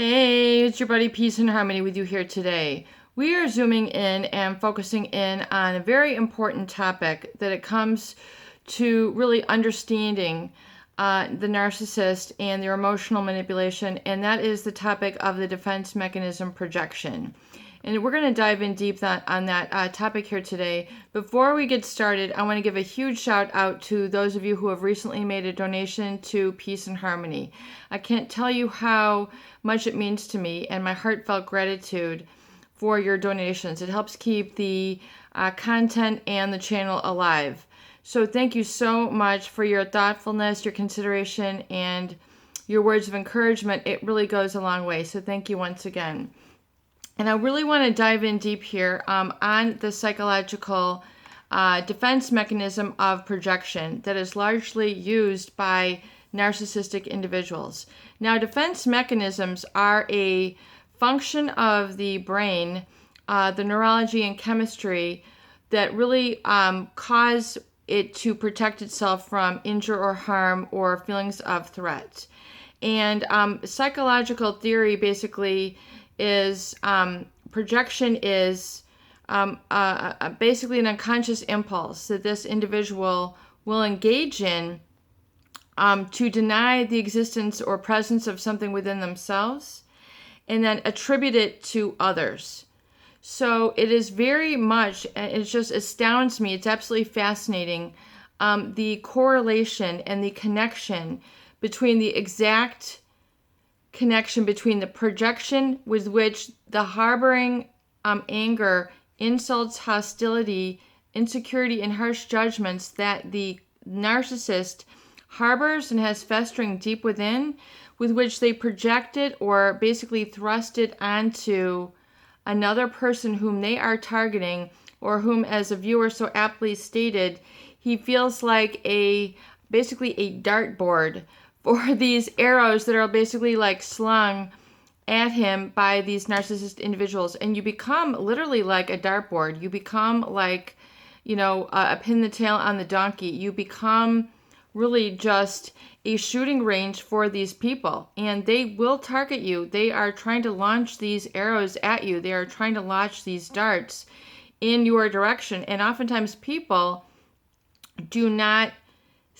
Hey, it's your buddy Peace and Harmony with you here today. We are zooming in and focusing in on a very important topic that it comes to really understanding the narcissist and their emotional manipulation, and that is the topic of the defense mechanism projection. And we're going to dive in deep on that topic here today. Before we get started, I want to give a huge shout out to those of you who have recently made a donation to Peace and Harmony. I can't tell you how much it means to me and my heartfelt gratitude for your donations. It helps keep the content and the channel alive. So thank you so much for your thoughtfulness, your consideration, and your words of encouragement. It really goes a long way. So thank you once again. And I really want to dive in deep here on the psychological defense mechanism of projection that is largely used by narcissistic individuals. Now, defense mechanisms are a function of the brain, the neurology and chemistry that really cause it to protect itself from injury or harm or feelings of threat. And psychological theory basically is projection is basically an unconscious impulse that this individual will engage in to deny the existence or presence of something within themselves and then attribute it to others. So it is very much, it just astounds me, it's absolutely fascinating, the correlation and the connection between the exact connection between the projection with which the harboring anger, insults, hostility, insecurity, and harsh judgments that the narcissist harbors and has festering deep within, with which they project it or basically thrust it onto another person whom they are targeting, or whom, as a viewer so aptly stated, he feels like basically a dartboard for these arrows that are basically like slung at him by these narcissist individuals. And you become literally like a dartboard. You become like, a pin in the tail on the donkey. You become really just a shooting range for these people. And they will target you. They are trying to launch these arrows at you. They are trying to launch these darts in your direction. And oftentimes people do not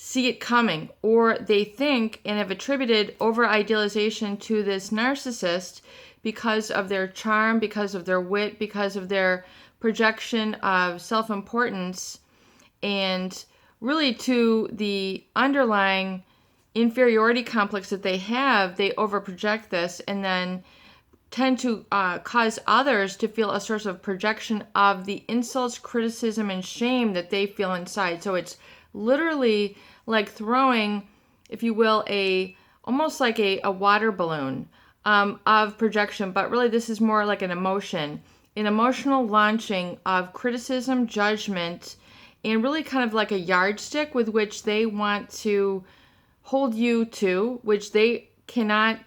see it coming, or they think and have attributed over-idealization to this narcissist because of their charm, because of their wit, because of their projection of self-importance, and really to the underlying inferiority complex that they have. They overproject this and then tend to cause others to feel a source of projection of the insults, criticism, and shame that they feel inside. So it's literally like throwing, if you will, almost like a water balloon of projection, but really this is more like an emotional launching of criticism, judgment, and really kind of like a yardstick with which they want to hold you to, which they cannot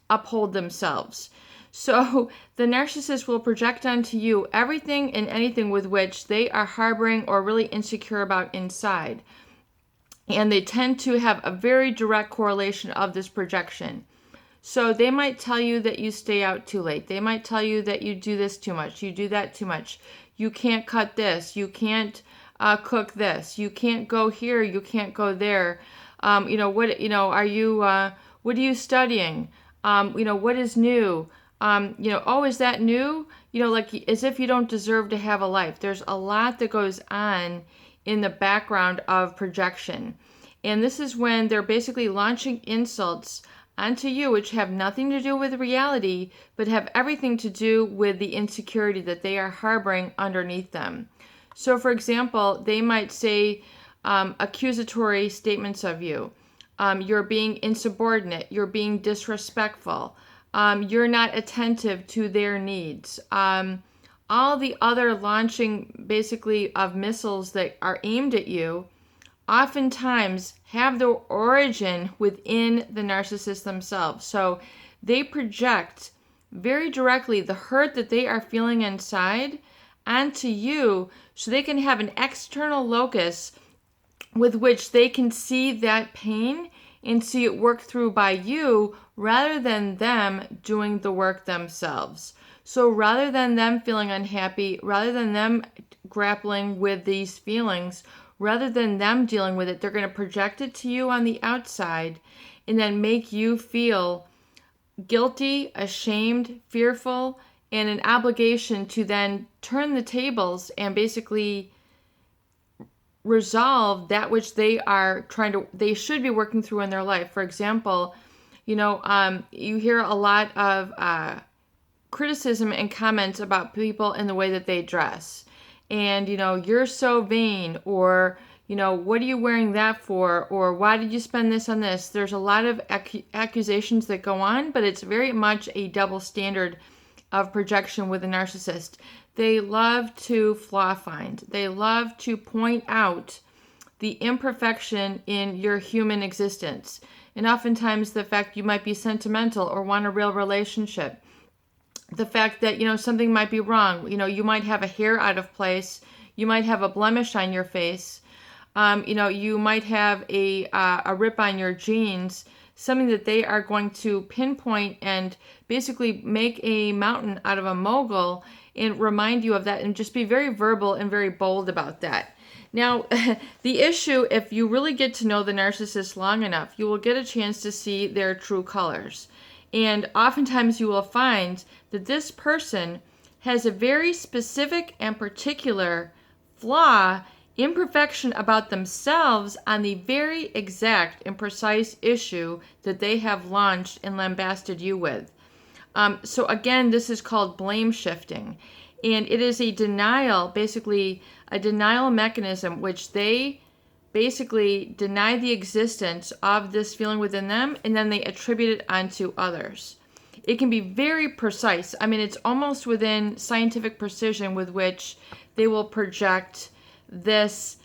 uphold themselves. So the narcissist will project onto you everything and anything with which they are harboring or really insecure about inside. And they tend to have a very direct correlation of this projection. So they might tell you that you stay out too late. They might tell you that you do this too much. You do that too much. You can't cut this. You can't cook this. You can't go here. You can't go there. What are you studying? What is new? Is that new? Like as if you don't deserve to have a life. There's a lot that goes on in the background of projection. And this is when they're basically launching insults onto you, which have nothing to do with reality, but have everything to do with the insecurity that they are harboring underneath them. So, for example, they might say accusatory statements of you. You're being insubordinate. You're being disrespectful. You're not attentive to their needs. All the other launching basically of missiles that are aimed at you oftentimes have their origin within the narcissist themselves. So they project very directly the hurt that they are feeling inside onto you so they can have an external locus with which they can see that pain and see it worked through by you rather than them doing the work themselves. So rather than them feeling unhappy, rather than them grappling with these feelings, rather than them dealing with it, they're going to project it to you on the outside and then make you feel guilty, ashamed, fearful, and an obligation to then turn the tables and basically resolve that which they should be working through in their life. For example, you hear a lot of criticism and comments about people in the way that they dress. And, you're so vain, or, what are you wearing that for? Or why did you spend this on this? There's a lot of accusations that go on, but it's very much a double standard of projection with a narcissist. They love to flaw find. They love to point out the imperfection in your human existence. And oftentimes the fact you might be sentimental or want a real relationship. The fact that, something might be wrong. You might have a hair out of place. You might have a blemish on your face. You might have a rip on your jeans. Something that they are going to pinpoint and basically make a mountain out of a molehill and remind you of that, and just be very verbal and very bold about that. Now, the issue, if you really get to know the narcissist long enough, you will get a chance to see their true colors. And oftentimes you will find that this person has a very specific and particular flaw, imperfection about themselves on the very exact and precise issue that they have launched and lambasted you with. So again, this is called blame shifting. And it is a denial, basically a denial mechanism, which they basically deny the existence of this feeling within them, and then they attribute it onto others. It can be very precise. I mean, it's almost within scientific precision with which they will project this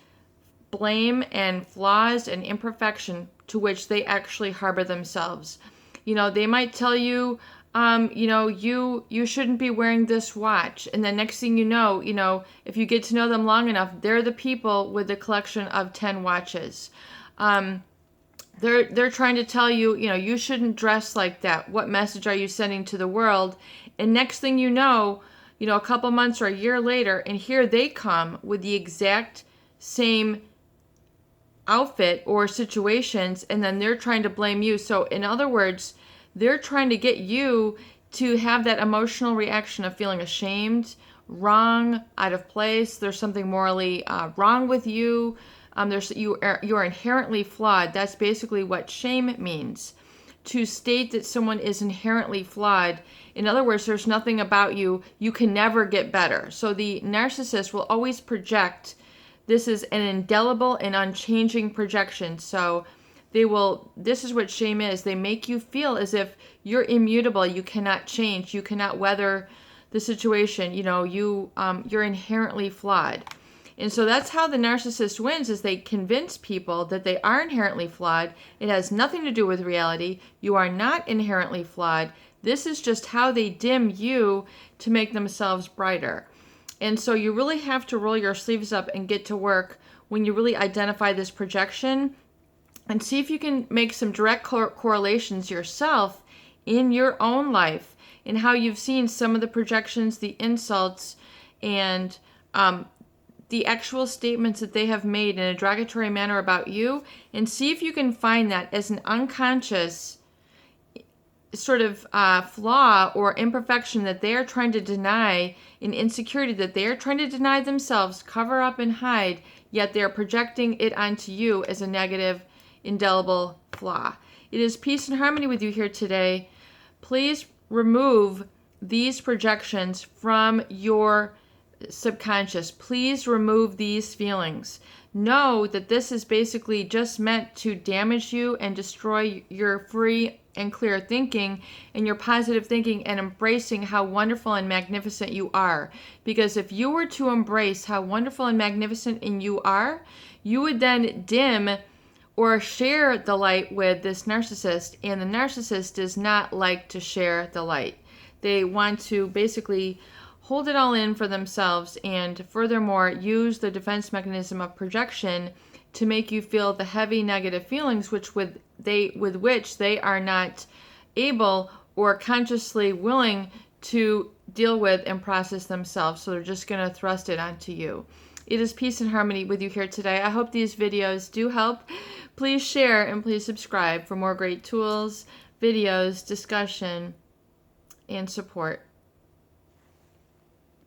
blame and flaws and imperfection to which they actually harbor themselves. They might tell you, you shouldn't be wearing this watch. And then next thing you know, if you get to know them long enough, they're the people with the collection of 10 watches. They're trying to tell you, you shouldn't dress like that. What message are you sending to the world? And next thing you know, a couple months or a year later, and here they come with the exact same outfit or situations, and then they're trying to blame you. So in other words, they're trying to get you to have that emotional reaction of feeling ashamed, wrong, out of place. There's something morally wrong with you. You are inherently flawed. That's basically what shame means. To state that someone is inherently flawed. In other words, there's nothing about you. You can never get better. So the narcissist will always project. This is an indelible and unchanging projection. So this is what shame is. They make you feel as if you're immutable. You cannot change. You cannot weather the situation. You're inherently flawed. And so that's how the narcissist wins, is they convince people that they are inherently flawed. It has nothing to do with reality. You are not inherently flawed. This is just how they dim you to make themselves brighter. And so you really have to roll your sleeves up and get to work when you really identify this projection, and see if you can make some direct correlations yourself in your own life, in how you've seen some of the projections, the insults, and the actual statements that they have made in a derogatory manner about you, and see if you can find that as an unconscious sort of flaw or imperfection that they are trying to deny, an insecurity that they are trying to deny themselves, cover up and hide, yet they are projecting it onto you as a negative, indelible flaw. It is peace and harmony with you here today. Please remove these projections from your subconscious. Please remove these feelings. Know that this is basically just meant to damage you and destroy your free and clear thinking and your positive thinking and embracing how wonderful and magnificent you are. Because if you were to embrace how wonderful and magnificent you are, you would then dim or share the light with this narcissist, and the narcissist does not like to share the light. They want to basically hold it all in for themselves, and furthermore use the defense mechanism of projection to make you feel the heavy negative feelings, which with which they are not able or consciously willing to deal with and process themselves. So they're just going to thrust it onto you. It is peace and harmony with you here today. I hope these videos do help. Please share and please subscribe for more great tools, videos, discussion, and support.